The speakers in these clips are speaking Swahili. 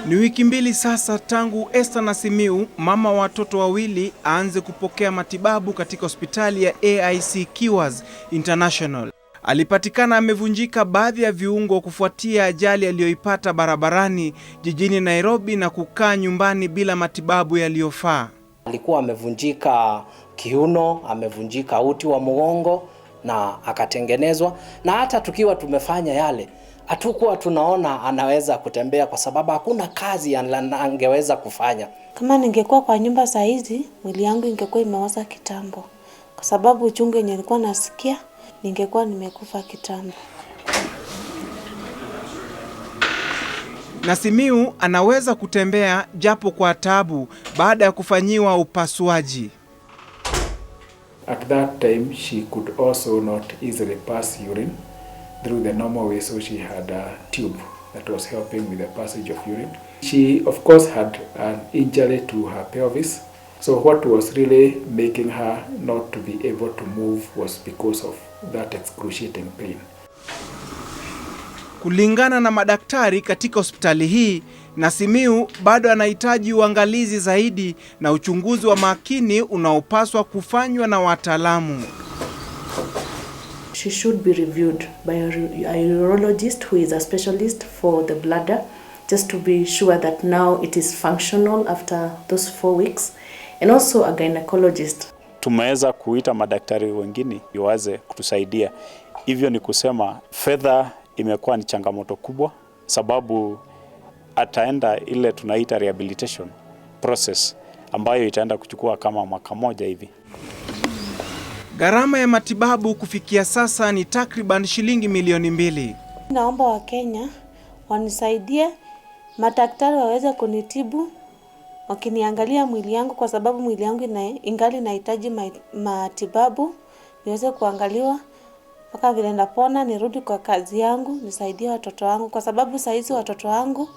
Ni wiki mbili sasa tangu Esther Nasimiu, mama wa watoto wawili, aanze kupokea matibabu katika hospitali ya AIC Kiwas International. Alipatikana amevunjika baadhi ya viungo kufuatia ajali aliyoipata barabarani jijini Nairobi na kukaa nyumbani bila matibabu yaliyofaa. Alikuwa amevunjika kiuno, amevunjika uti wa mgongo na akatengenezwa, na hata tukiwa tumefanya yale hatukuwa tunaona anaweza kutembea kwa sababu hakuna kazi angeweza kufanya. Kama ningekuwa kwa nyumba saa hizi, mwili yangu ingekuwa imeoza kitambo. Kwa sababu uchungu yenye nilikuwa nasikia, ningekuwa nimekufa kitambo. Nasimiu anaweza kutembea japo kwa taabu baada ya kufanyiwa upasuaji. At that time she could also not easily pass urine through the normal way, so she had a tube that was helping with the passage of urine. She of course had an injury to her pelvis, so what was really making her not to be able to move was because of that excruciating pain. Kulingana na madaktari katika hospitali hii, Nasimiu bado anahitaji uangalizi zaidi na uchunguzi wa makini unaopaswa kufanywa na wataalamu. She should be reviewed by a urologist who is a specialist for the bladder, just to be sure that now it is functional after those 4 weeks, and also a gynecologist. Tumeweza kuita madaktari wengine iwaze kutusaidia. Hivyo ni kusema fedha imekuwa ni changamoto kubwa, sababu ataenda ile tunaita rehabilitation process ambayo itaenda kuchukua kama mwaka moja hivi. Gharama ya matibabu kufikia sasa ni takriban shilingi milioni 2. Naomba Wakenya wanisaidie, madaktari waweze kunitibu wakiniangalia mwili yangu, kwa sababu mwili yangu ingali inahitaji matibabu, niweze kuangaliwa mpaka vile ndapona nirudi kwa kazi yangu, nisaidie watoto wangu, kwa sababu saizi watoto wangu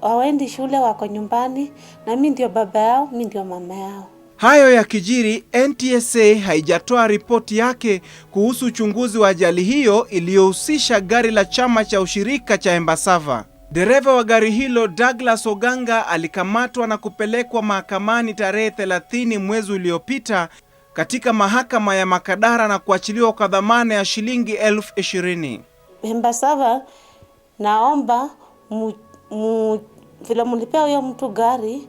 hawaendi shule, wako nyumbani, na mimi ndio baba yao, mimi ndio mama yao. Hayo ya kijiri, NTSA haijatoa ripoti yake kuhusu uchunguzi wa ajali hiyo iliyohusisha gari la chama cha ushirika cha Embasava. Dereva wa gari hilo Douglas Oganga alikamatwa na kupelekwa mahakamani tarehe 30 mwezi uliopita katika mahakama ya Makadara na kuachiliwa kwa dhamana ya shilingi 20,000. Embasava, naomba vile mlipea huyo mtu gari,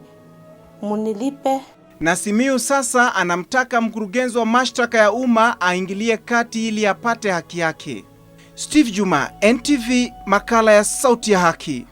munilipe. Nasimiu sasa anamtaka mkurugenzi wa mashtaka ya umma aingilie kati ili apate haki yake. Steve Juma, NTV, makala ya Sauti ya Haki.